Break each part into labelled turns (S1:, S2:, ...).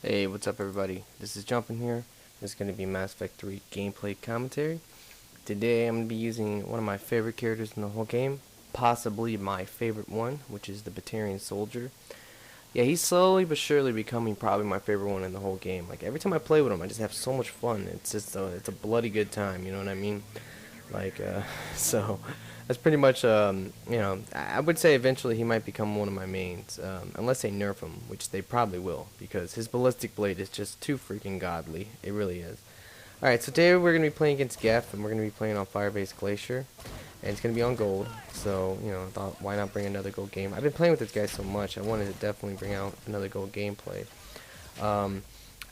S1: Hey, what's up everybody? This is Jumpin here. This is going to be Mass Effect 3 gameplay commentary. Today I'm going to be using one of my favorite characters in the whole game, possibly my favorite one, which is the Batarian soldier. Yeah, he's slowly but surely becoming probably my favorite one in the whole game. Like every time I play with him, I just have so much fun. It's a bloody good time, you know what I mean? Like, so that's pretty much, I would say eventually he might become one of my mains, unless they nerf him, which they probably will, because his ballistic blade is just too freaking godly. It really is. Alright, so today we're going to be playing against Geth, and we're going to be playing on Firebase Glacier, and it's going to be on gold, so, I thought, why not bring another gold game? I've been playing with this guy so much, I wanted to definitely bring out another gold gameplay.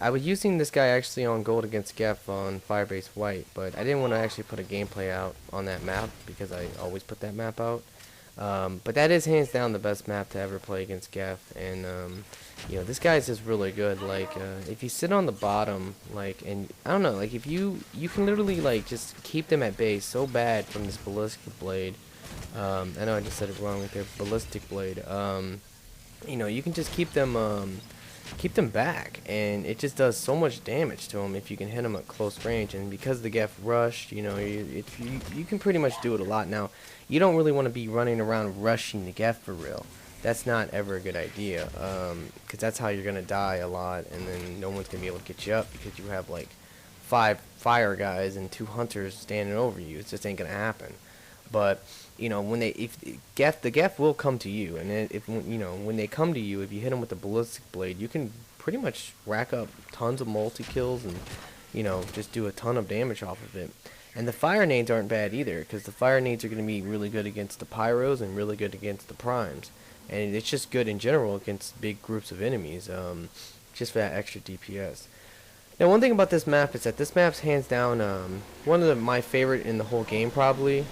S1: I was using this guy actually on gold against Geth on Firebase White, but I didn't want to actually put a gameplay out on that map because I always put that map out. But that is hands down the best map to ever play against Geth, and this guy's just really good. Like if you sit on the bottom, like, and I don't know, like if you can literally like just keep them at bay so bad from this ballistic blade. I know I just said it wrong with their ballistic blade. You can just keep them back, and it just does so much damage to them if you can hit them at close range. And because the Geth rushed, you can pretty much do it a lot. Now, you don't really want to be running around rushing the Geth for real. That's not ever a good idea, because that's how you're gonna die a lot, and then no one's gonna be able to get you up because you have like 5 fire guys and 2 hunters standing over you. It just ain't gonna happen. But when the Geth will come to you, and when they come to you, if you hit them with the ballistic blade, you can pretty much rack up tons of multi kills and just do a ton of damage off of it. And the fire nades aren't bad either, because the fire nades are going to be really good against the pyros and really good against the primes, and it's just good in general against big groups of enemies, just for that extra DPS. Now, one thing about this map is that this map's hands down one of my favorite in the whole game, probably.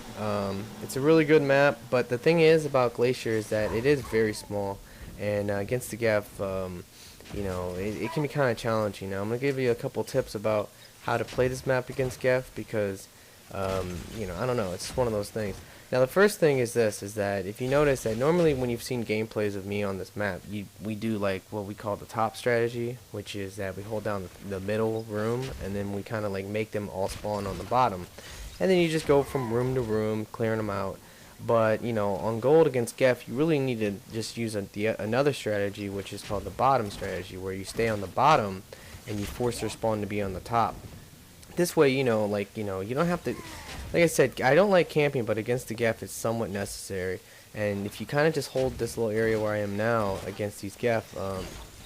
S1: It's a really good map, but the thing is about Glacier is that it is very small, and against the Geth, it can be kind of challenging. Now, I'm going to give you a couple tips about how to play this map against Geth, because, I don't know, it's just one of those things. Now, the first thing is this, is that if you notice that normally when you've seen gameplays of me on this map, we do like what we call the top strategy, which is that we hold down the middle room, and then we kind of like make them all spawn on the bottom. And then you just go from room to room, clearing them out. But, on gold against Geth, you really need to just use another strategy, which is called the bottom strategy, where you stay on the bottom and you force their spawn to be on the top. This way, you don't have to. Like I said, I don't like camping, but against the Geth it's somewhat necessary. And if you kind of just hold this little area where I am now against these Geth,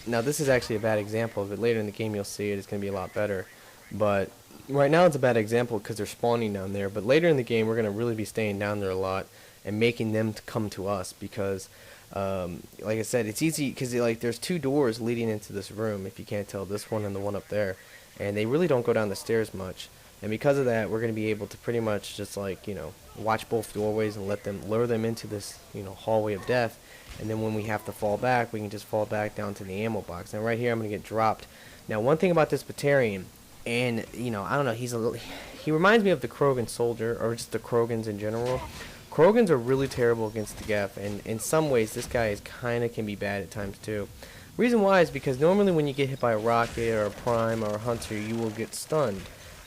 S1: now this is actually a bad example of it. Later in the game you'll see it's going to be a lot better. But right now it's a bad example because they're spawning down there. But later in the game we're going to really be staying down there a lot and making them to come to us, because like I said, it's easy because there's 2 doors leading into this room, if you can't tell, this one and the one up there. And they really don't go down the stairs much. And because of that, we're going to be able to pretty much just watch both doorways and lure them into this, hallway of death. And then when we have to fall back, we can just fall back down to the ammo box. Now right here, I'm going to get dropped. Now, one thing about this Batarian, and, I don't know, he reminds me of the Krogan soldier, or just the Krogans in general. Krogans are really terrible against the Geth, and in some ways, this guy can be bad at times too. Reason why is because normally when you get hit by a rocket or a prime or a hunter, you will get stunned.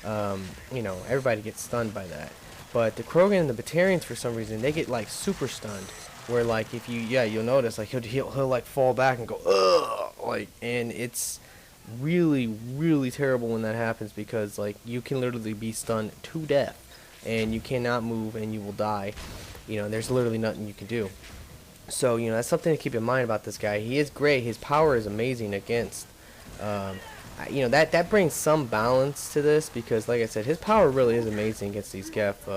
S1: Everybody gets stunned by that. But the Krogan and the Batarians, for some reason, they get like super stunned. Where like if you'll notice like he'll like fall back and go ugh, and it's really really terrible when that happens, because like you can literally be stunned to death and you cannot move and you will die. There's literally nothing you can do. So that's something to keep in mind about this guy. He is great. His power is amazing against. That brings some balance to this, because like I said, his power really is amazing against these Geth.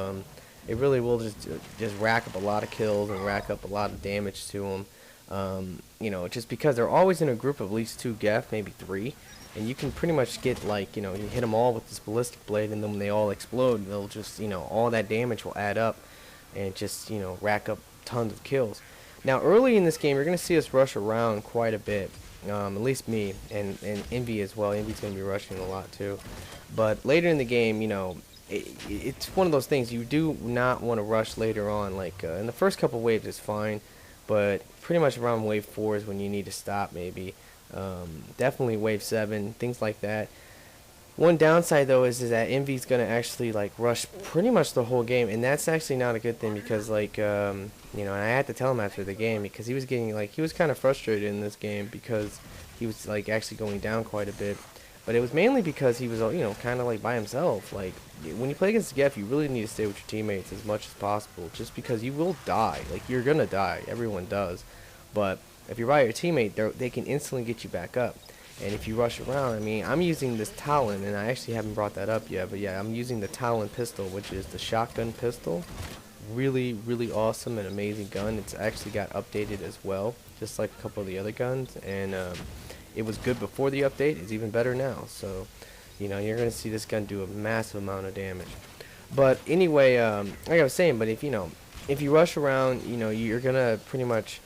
S1: It really will just rack up a lot of kills and rack up a lot of damage to them. Just because they're always in a group of at least 2 Geth, maybe 3, and you can pretty much get you hit them all with this ballistic blade, and then when they all explode, they'll just all that damage will add up and just rack up tons of kills. Now early in this game, you're gonna see us rush around quite a bit. At least me, and Envy as well. Envy's going to be rushing a lot too. But later in the game, it's one of those things you do not want to rush later on. Like in the first couple waves it's fine, but pretty much around wave 4 is when you need to stop maybe. Definitely wave 7, things like that. One downside though is that Envy's gonna actually like rush pretty much the whole game, and that's actually not a good thing because like and I had to tell him after the game because he was getting like he was kind of frustrated in this game because he was like actually going down quite a bit, but it was mainly because he was kind of like by himself. Like when you play against Geth, you really need to stay with your teammates as much as possible, just because you will die. Like you're gonna die, everyone does, but if you're by your teammate, they can instantly get you back up. And if you rush around, I mean, I'm using this Talon, and I actually haven't brought that up yet, but yeah, I'm using the Talon pistol, which is the shotgun pistol. Really, really awesome and amazing gun. It's actually got updated as well, just like a couple of the other guns, and it was good before the update. It's even better now, so, you're going to see this gun do a massive amount of damage. But anyway, like I was saying, but if you rush around, you're going to pretty much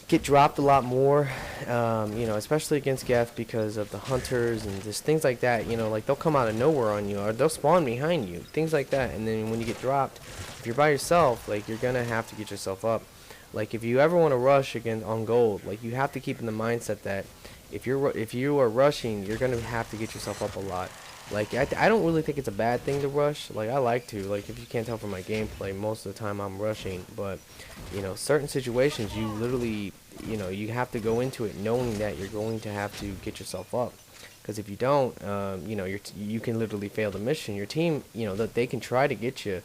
S1: get dropped a lot more, especially against Geth because of the hunters and just things like that. Like they'll come out of nowhere on you, or they'll spawn behind you, things like that. And then when you get dropped, if you're by yourself, like you're gonna have to get yourself up. Like if you ever want to rush again on gold, like you have to keep in the mindset that if you are rushing, you're gonna have to get yourself up a lot. Like I don't really think it's a bad thing to rush. Like I like to. Like if you can't tell from my gameplay, most of the time I'm rushing. But certain situations you literally you have to go into it knowing that you're going to have to get yourself up. Because if you don't, you can literally fail the mission. Your team, that they can try to get you,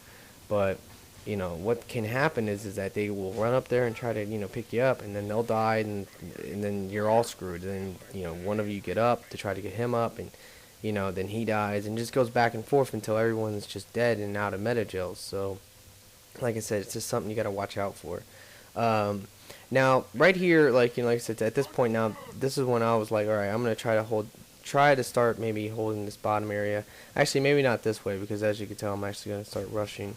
S1: but what can happen is that they will run up there and try to pick you up, and then they'll die, and then you're all screwed. And then one of you get up to try to get him up, and then he dies, and just goes back and forth until everyone's just dead and out of meta gels. So, like I said, it's just something you gotta watch out for. Now, right here, like I said, at this point now, this is when I was like, all right, I'm gonna try to start maybe holding this bottom area. Actually, maybe not this way because as you can tell, I'm actually gonna start rushing.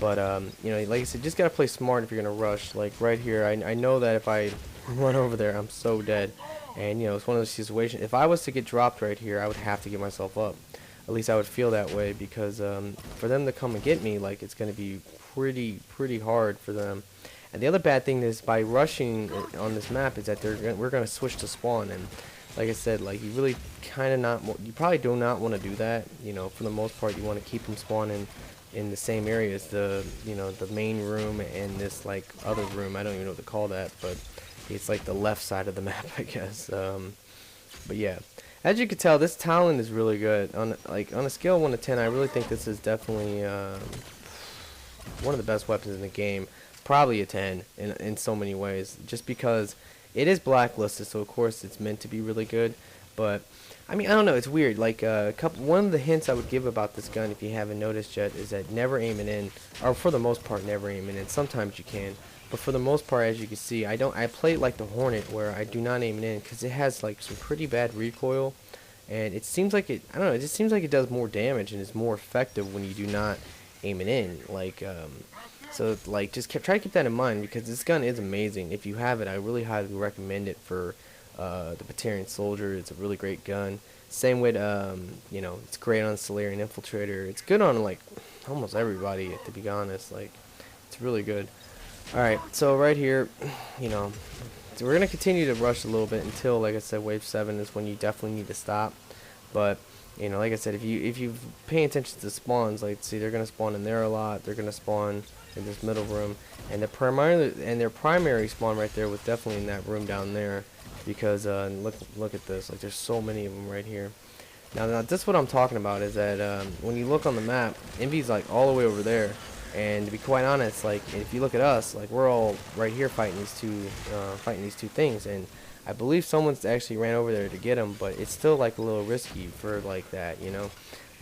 S1: But like I said, just gotta play smart if you're gonna rush. Like right here, I know that if I run over there, I'm so dead. And it's one of those situations. If I was to get dropped right here, I would have to get myself up. At least I would feel that way because for them to come and get me, like it's gonna be pretty hard for them. And the other bad thing is by rushing on this map is that we're gonna switch to spawn, and like I said, like you really you probably do not want to do that. For the most part, you want to keep them spawning in the same area as the main room and this like other room. I don't even know what to call that, but it's like the left side of the map, I guess. But yeah, as you can tell, this Talon is really good. On a scale of 1 to 10, I really think this is definitely one of the best weapons in the game. Probably a 10 in so many ways, just because it is blacklisted, so of course it's meant to be really good. But I mean, I don't know, it's weird. Like one of the hints I would give about this gun, if you haven't noticed yet, is that never aim it in, or for the most part never aim it in. Sometimes you can, but for the most part, as you can see, I play it like the Hornet, where I do not aim it in because it has like some pretty bad recoil, and it seems like it just seems like it does more damage and is more effective when you do not aim it in. Like so like just try to keep that in mind because this gun is amazing. If you have it, I really highly recommend it for the Batarian soldier. It's a really great gun. Same with it's great on Solarian Infiltrator. It's good on like almost everybody, to be honest. Like it's really good. Alright, so right here, so we're gonna continue to rush a little bit until, like I said, wave 7 is when you definitely need to stop. But like I said, if you pay attention to the spawns, like see, they're gonna spawn in there a lot. They're gonna spawn in this middle room, and their primary spawn right there was definitely in that room down there, because look at this, like there's so many of them right here. Now this is what I'm talking about, is that when you look on the map, Envy's like all the way over there, and to be quite honest, like if you look at us, like we're all right here fighting these two things, and I believe someone's actually ran over there to get them, but it's still like a little risky for like that,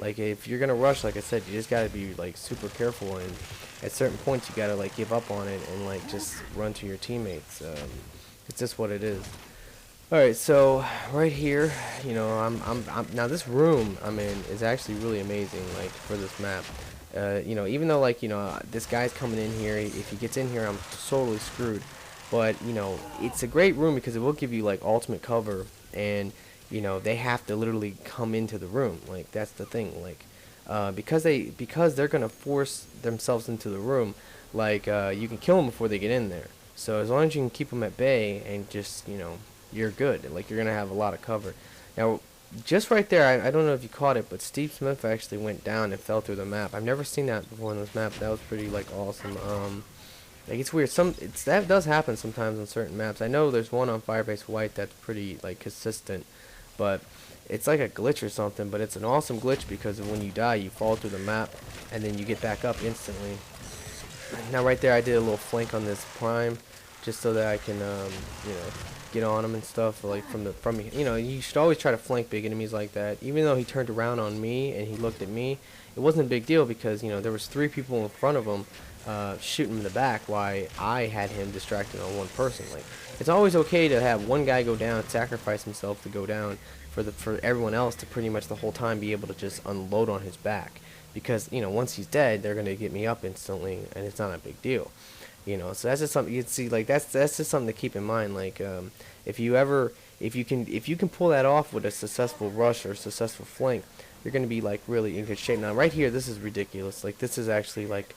S1: like if you're gonna rush, like I said, you just gotta be like super careful, and at certain points you gotta like give up on it and like just run to your teammates. It's just what it is. Alright, so right here, I'm now this room I'm in is actually really amazing, like for this map. Even though like this guy's coming in here, if he gets in here I'm totally screwed. But it's a great room because it will give you like ultimate cover, and they have to literally come into the room. Like that's the thing. Like because they're gonna force themselves into the room. Like you can kill them before they get in there. So as long as you can keep them at bay and just you're good. Like, you're gonna have a lot of cover. Now, just right there, I don't know if you caught it, but Steve Smith actually went down and fell through the map. I've never seen that before in this map. That was pretty, like, awesome. Like, it's weird. That does happen sometimes on certain maps. I know there's one on Firebase White that's pretty, like, consistent, but it's like a glitch or something. But it's an awesome glitch because when you die, you fall through the map, and then you get back up instantly. Now, right there, I did a little flank on this Prime, just so that I can, you know, get on him and stuff. Like from you know, you should always try to flank big enemies like that. Even though he turned around on me and he looked at me, it wasn't a big deal because, you know, there was 3 people in front of him shooting him in the back while I had him distracted on one person. Like, it's always okay to have one guy go down, sacrifice himself to go down, for everyone else to pretty much the whole time be able to just unload on his back. Because, you know, once he's dead, they're gonna get me up instantly, and it's not a big deal. You know, so that's just something you can see. Like, that's just something to keep in mind. Like, if you can pull that off with a successful rush or a successful flank, you're gonna be like really in good shape. Now, right here, this is ridiculous. Like, this is actually like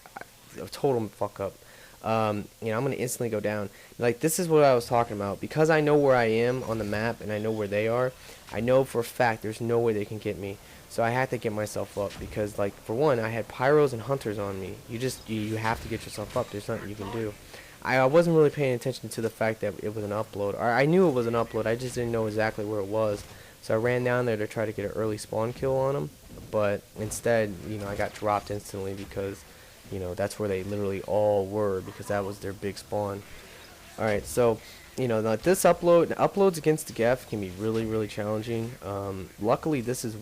S1: a total fuck up. You know, I'm gonna instantly go down. Like, this is what I was talking about. Because I know where I am on the map and I know where they are, I know for a fact there's no way they can get me. So I had to get myself up because, like, for one, I had pyros and hunters on me. You have to get yourself up. There's nothing you can do. I wasn't really paying attention to the fact that it was an upload. Or I knew it was an upload. I just didn't know exactly where it was. So I ran down there to try to get an early spawn kill on them. But instead, you know, I got dropped instantly because, you know, that's where they literally all were, because that was their big spawn. Alright, so, you know, like this uploads against the Geth can be really, really challenging. Luckily, this is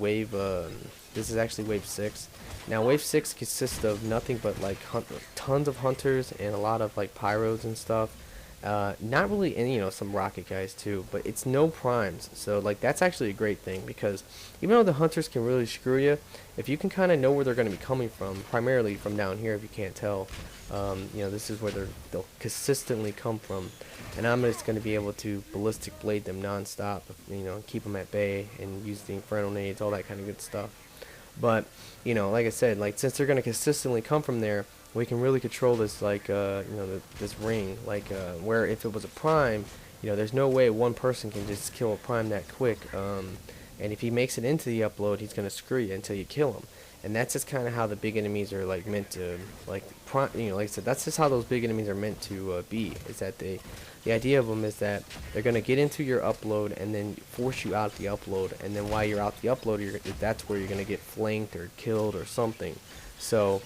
S1: actually wave 6. Now, wave 6 consists of nothing but like tons of hunters and a lot of like pyros and stuff. Not really any, you know, some rocket guys too, but it's no primes. So like that's actually a great thing, because even though the hunters can really screw you, if you can kind of know where they're going to be coming from, primarily from down here if you can't tell, you know, this is where they'll consistently come from, and I'm just going to be able to ballistic blade them non-stop, you know, keep them at bay and use the infernal nades, all that kind of good stuff. But, you know, like I said, like, since they're going to consistently come from there, we can really control this, like, you know, this ring, like, where if it was a prime, you know, there's no way one person can just kill a prime that quick, and if he makes it into the upload, he's going to screw you until you kill him. And that's just kind of how the big enemies are, like, meant to, like, you know, like I said, that's just how those big enemies are meant to be, is that the idea of them is that they're going to get into your upload and then force you out the upload, and then while you're out the upload, that's where you're going to get flanked or killed or something. So,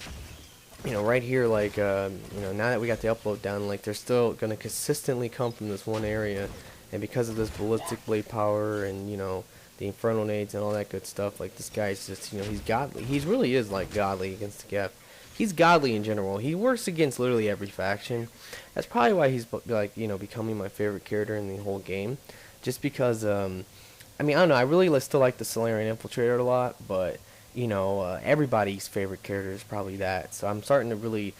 S1: you know, right here, like, you know, now that we got the upload down, like, they're still going to consistently come from this one area, and because of this ballistic blade power and, you know, the infernal nades and all that good stuff, like, this guy's just, you know, he's godly. He really is, like, godly against the Geth. He's godly in general. He works against literally every faction. That's probably why he's, like, you know, becoming my favorite character in the whole game. Just because, I mean, I don't know, I really still like the Solarian Infiltrator a lot, but, you know, everybody's favorite character is probably that. So I'm starting to really,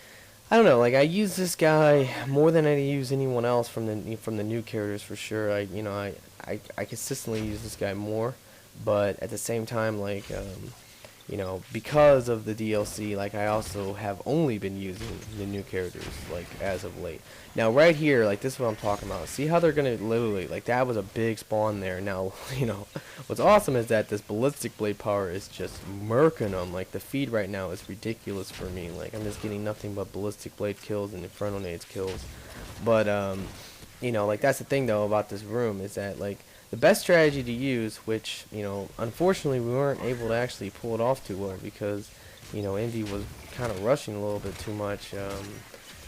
S1: I don't know, like, I use this guy more than I use anyone else from the new characters for sure. You know, I consistently use this guy more, but at the same time, like, you know, because of the DLC, like, I also have only been using the new characters, like, as of late. Now, right here, like, this is what I'm talking about. See how they're gonna literally, like, that was a big spawn there. Now, you know, what's awesome is that this ballistic blade power is just murking them. Like, the feed right now is ridiculous for me. Like, I'm just getting nothing but ballistic blade kills and infernal nades kills. But, you know, like, that's the thing, though, about this room, is that, like, the best strategy to use, which, you know, unfortunately we weren't able to actually pull it off too well because, you know, Envy was kind of rushing a little bit too much,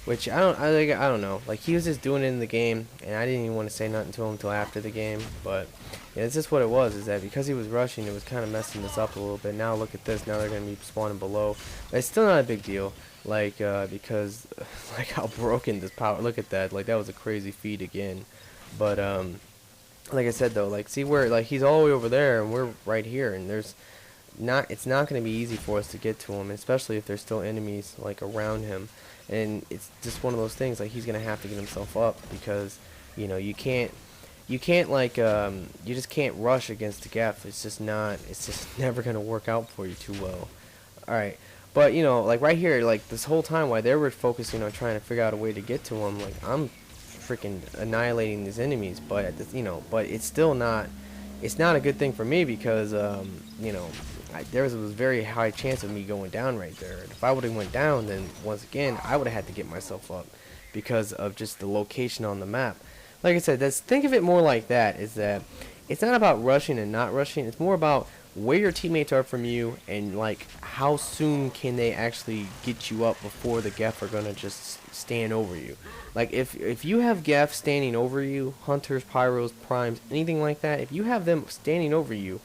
S1: which I don't know. Like, he was just doing it in the game, and I didn't even want to say nothing to him until after the game. But yeah, it's just what it was, is that because he was rushing, it was kind of messing this up a little bit. Now look at this. Now they're going to be spawning below. But it's still not a big deal, like, because like how broken this power. Look at that. Like, that was a crazy feed again. But like I said, though, like, see where, like, he's all the way over there and we're right here, and it's not going to be easy for us to get to him, especially if there's still enemies, like, around him. And it's just one of those things, like, he's going to have to get himself up because, you know, you can't like, you just can't rush against the Geth. It's just never going to work out for you too well. Alright, but, you know, like, right here, like, this whole time while they were focusing on trying to figure out a way to get to him, like, I'm freaking annihilating these enemies. But at this, but it's still not. It's not a good thing for me because there was a very high chance of me going down right there. If I would have went down, then once again I would have had to get myself up because of just the location on the map. Like I said, think of it more like that. Is that it's not about rushing and not rushing. It's more about where your teammates are from you and like how soon can they actually get you up before the Geth are gonna just stand over you. Like if you have Geth standing over you, hunters, pyros, primes, anything like that, if you have them standing over you,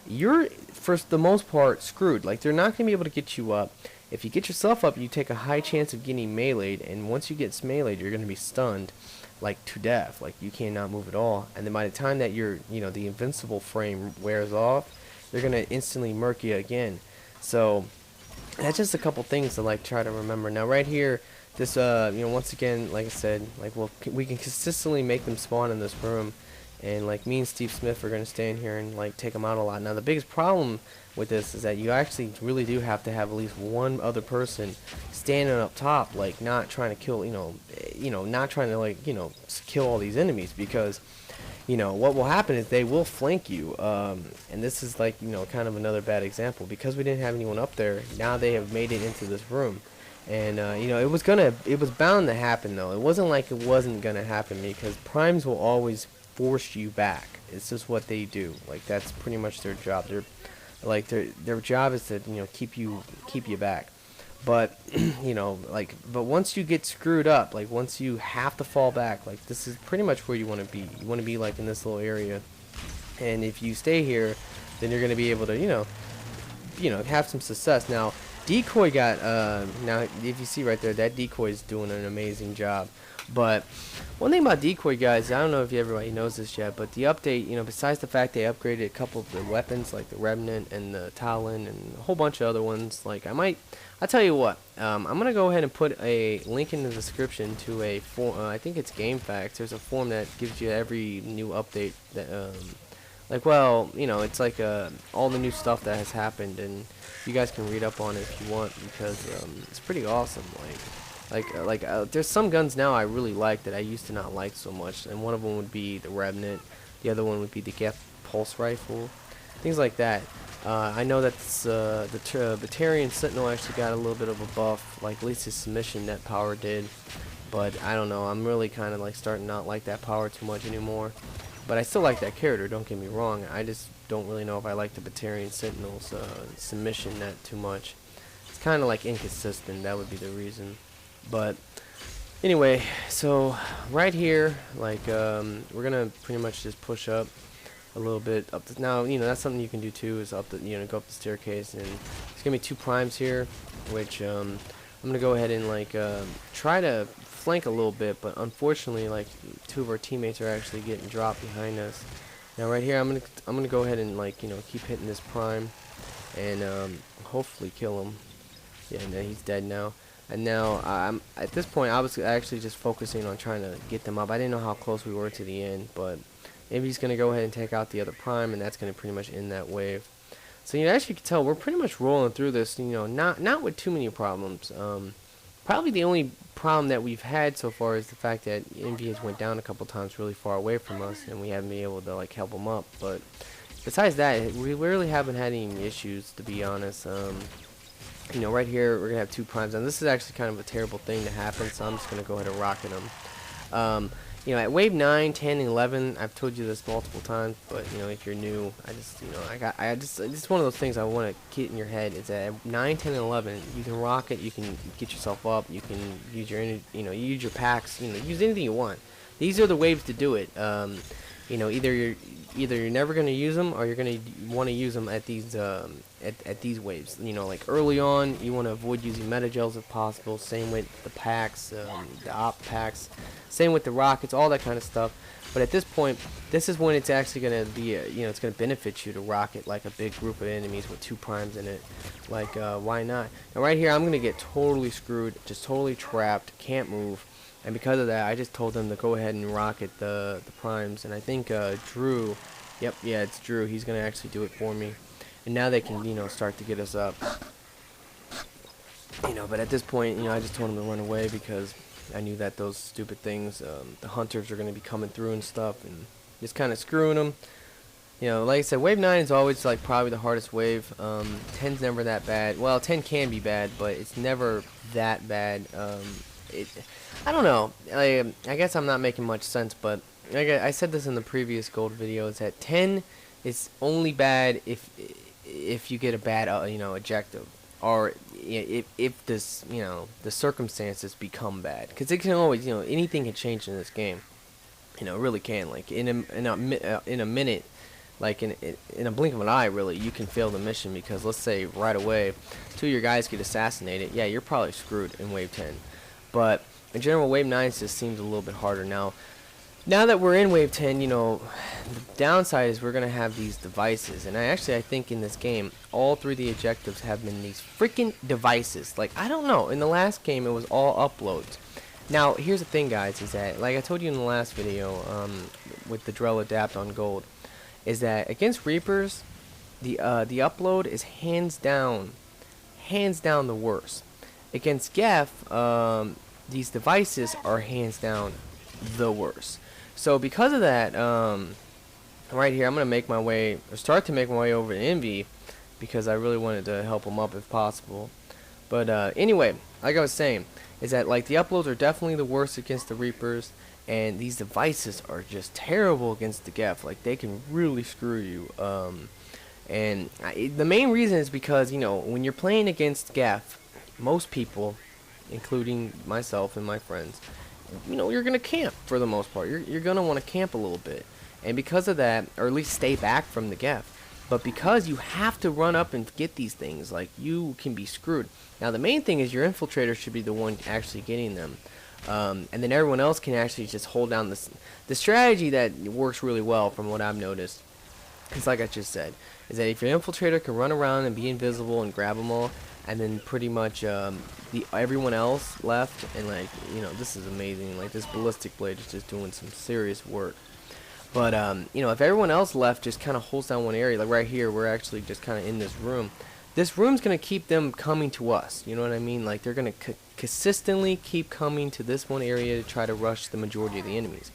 S1: you're for the most part screwed. Like they're not gonna be able to get you up. If you get yourself up, you take a high chance of getting meleeed, and once you get meleeed, you're gonna be stunned like to death. Like you cannot move at all. And then by the time that the invincible frame wears off, they're gonna instantly murk you again. So that's just a couple things to like try to remember. Now right here, this once again, like I said, like we can consistently make them spawn in this room, and like me and Steve Smith are gonna stand here and like take them out a lot. Now the biggest problem with this is that you actually really do have to have at least one other person standing up top, like not trying to kill, not trying to like kill all these enemies, because what will happen is they will flank you, and this is like kind of another bad example because we didn't have anyone up there. Now they have made it into this room, and it was bound to happen though. It wasn't like it wasn't gonna happen because primes will always force you back. It's just what they do. Like that's pretty much their job. Their job is to keep you back. But but once you get screwed up, like once you have to fall back, like this is pretty much where you want to be. You want to be like in this little area, and if you stay here, then you're going to be able to have some success. Now decoy got now if you see right there, that decoy is doing an amazing job. But one thing about decoy, guys, I don't know if everybody knows this yet, but the update, besides the fact they upgraded a couple of the weapons like the Remnant and the Talon and a whole bunch of other ones, like I'll tell you what, I'm gonna go ahead and put a link in the description to a form. I think it's GameFAQs. There's a form that gives you every new update that it's like all the new stuff that has happened, and you guys can read up on it if you want, because it's pretty awesome. There's some guns now I really like that I used to not like so much, and one of them would be the Remnant, the other one would be the Geth pulse rifle, things like that. I know that the Batarian Sentinel actually got a little bit of a buff, like at least his submission net power did, but I don't know, I'm really kind of like starting to not like that power too much anymore. But I still like that character, don't get me wrong. I just don't really know if I like the Batarian Sentinel's submission net too much. It's kind of like inconsistent, that would be the reason. But anyway, so right here, like we're gonna pretty much just push up a little bit up now. That's something you can do too, is up the go up the staircase, and there's gonna be two primes here, which I'm gonna go ahead and like try to flank a little bit, but unfortunately like two of our teammates are actually getting dropped behind us. Now right here, I'm gonna go ahead and like keep hitting this prime and hopefully kill him. Yeah, no, he's dead now. And now, at this point, I was actually just focusing on trying to get them up. I didn't know how close we were to the end, but maybe he's going to go ahead and take out the other prime, and that's going to pretty much end that wave. So, as you can tell, we're pretty much rolling through this, not with too many problems. Probably the only problem that we've had so far is the fact that Envy has went down a couple times really far away from us, and we haven't been able to, like, help him up. But besides that, we really haven't had any issues, to be honest. Right here, we're going to have two primes. And this is actually kind of a terrible thing to happen, so I'm just going to go ahead and rocket them. At wave 9, 10, and 11, I've told you this multiple times, but, if you're new, it's one of those things I want to get in your head, is that at 9, 10, and 11, you can rocket, you can get yourself up, you can use your, use your packs, use anything you want. These are the waves to do it. Either you're never going to use them, or you're going to want to use them at these at these waves. Like early on, you want to avoid using metagels if possible. Same with the packs, the op packs. Same with the rockets, all that kind of stuff. But at this point, this is when it's actually going to be, it's going to benefit you to rocket like a big group of enemies with two primes in it. Like, why not? Now right here, I'm going to get totally screwed, just totally trapped, can't move. And because of that, I just told them to go ahead and rocket the primes. And I think Drew, it's Drew. He's going to actually do it for me. And now they can, start to get us up. But at this point, I just told him to run away because I knew that those stupid things, the hunters are going to be coming through and stuff, and just kind of screwing them. You know, like I said, wave 9 is always like probably the hardest wave. 10's never that bad. Well, 10 can be bad, but it's never that bad. I don't know. I guess I'm not making much sense, but like I said this in the previous gold video, is that 10 is only bad if you get a bad ejective, or if this the circumstances become bad, because it can always anything can change in this game. It really can. Like in a minute, like in a blink of an eye, really, you can fail the mission, because let's say right away 2 of your guys get assassinated. Yeah, you're probably screwed in wave 10. But in general, wave 9 just seems a little bit harder now. Now that we're in wave 10, the downside is we're gonna have these devices, and I think in this game, all 3 of the objectives have been these freaking devices. Like, I don't know. In the last game, it was all uploads. Now, here's the thing, guys, is that, like I told you in the last video, with the Drell Adapt on Gold, is that against Reapers, the upload is hands down the worst. Against Geth, these devices are hands down the worst. So because of that, right here, I'm gonna start to make my way over to Envy, because I really wanted to help him up if possible. But anyway, like I was saying, is that like the uploads are definitely the worst against the Reapers, and these devices are just terrible against the Geth. Like, they can really screw you. And the main reason is because when you're playing against Geth, most people, including myself and my friends, you're gonna camp for the most part. You're gonna want to camp a little bit, and because of that, or at least stay back from the Geth. But because you have to run up and get these things, like, you can be screwed. Now the main thing is your infiltrator should be the one actually getting them, and then everyone else can actually just hold down the strategy that works really well from what I've noticed. It's like I just said, is that if your infiltrator can run around and be invisible and grab them all, and then pretty much everyone else left, and like this is amazing. Like, this ballistic blade is just doing some serious work. But if everyone else left just kind of holds down one area, like right here, we're actually just kind of in this room. This room's gonna keep them coming to us. You know what I mean? Like, they're gonna consistently keep coming to this one area to try to rush the majority of the enemies,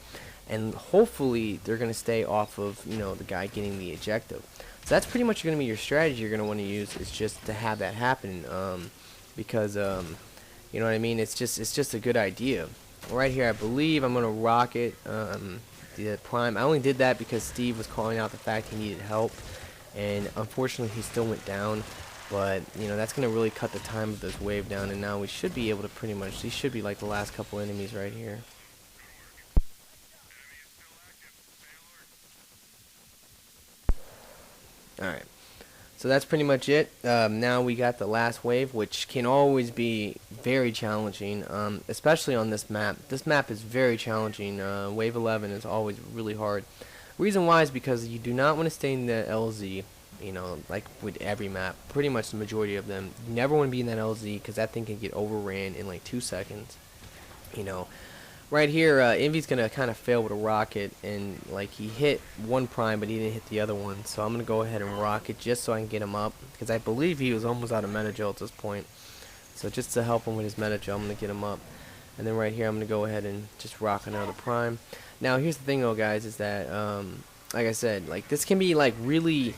S1: and hopefully they're gonna stay off of the guy getting the ejective. So that's pretty much going to be your strategy you're going to want to use, is just to have that happen, because you know what I mean, it's just a good idea. Right here, I believe I'm going to rocket the prime. I only did that because Steve was calling out the fact he needed help, and unfortunately he still went down. But that's going to really cut the time of this wave down, and now we should be able to pretty much, these should be like the last couple enemies right here. Alright, so that's pretty much it. Now we got the last wave, which can always be very challenging, especially on this map. This map is very challenging. Wave 11 is always really hard. Reason why is because you do not want to stay in the LZ, like with every map. Pretty much the majority of them. You never want to be in that LZ, because that thing can get overran in like 2 seconds. Right here, Envy's gonna kind of fail with a rocket, and like he hit one prime, but he didn't hit the other one. So I'm gonna go ahead and rocket just so I can get him up, because I believe he was almost out of metagel at this point. So just to help him with his metagel, I'm gonna get him up. And then right here, I'm gonna go ahead and just rock another prime. Now here's the thing, though, guys, is that like I said, like this can be like really,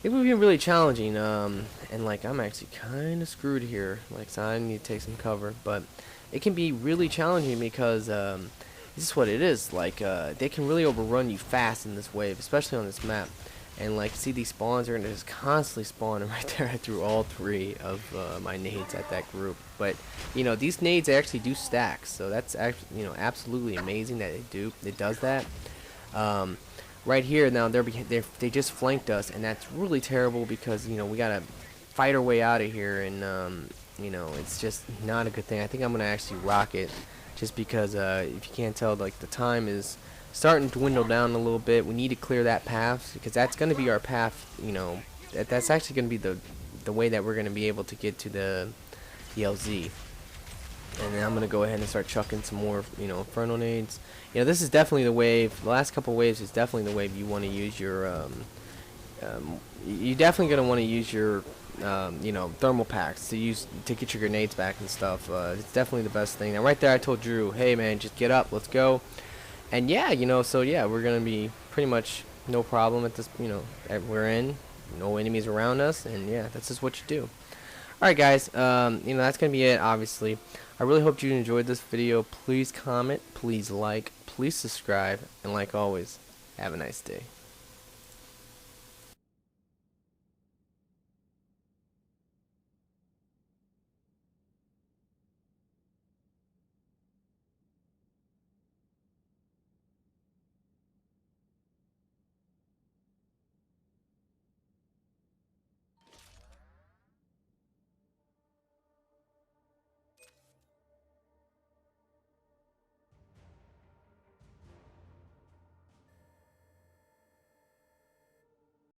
S1: it would be really challenging. And like I'm actually kind of screwed here. Like, so I need to take some cover, but it can be really challenging because this is what it is. Like, they can really overrun you fast in this wave, especially on this map. And like, see, these spawns are gonna just constantly spawning right there. I threw all 3 of my nades at that group, but these nades actually do stack, so that's actually absolutely amazing that it does that. Right here now, they just flanked us, and that's really terrible because we gotta fight our way out of here, and it's just not a good thing. I think I'm gonna actually rocket, just because if you can't tell, like the time is starting to dwindle down a little bit. We need to clear that path, because that's gonna be our path. That's actually gonna be the way that we're gonna be able to get to the LZ. And then I'm gonna go ahead and start chucking some more inferno nades. This is definitely the wave. The last couple waves is definitely the wave you want to use your you're definitely gonna want to use your you know, thermal packs to use to get your grenades back and stuff. It's definitely the best thing. And right there, I told Drew, hey man, just get up, let's go. And yeah, you know, so yeah, we're gonna be pretty much no problem at this. You know, we're in, no enemies around us, and yeah, that's just what you do. All right, guys. You know, that's gonna be it. Obviously, I really hope you enjoyed this video. Please comment, please like, please subscribe, and like always, have a nice day.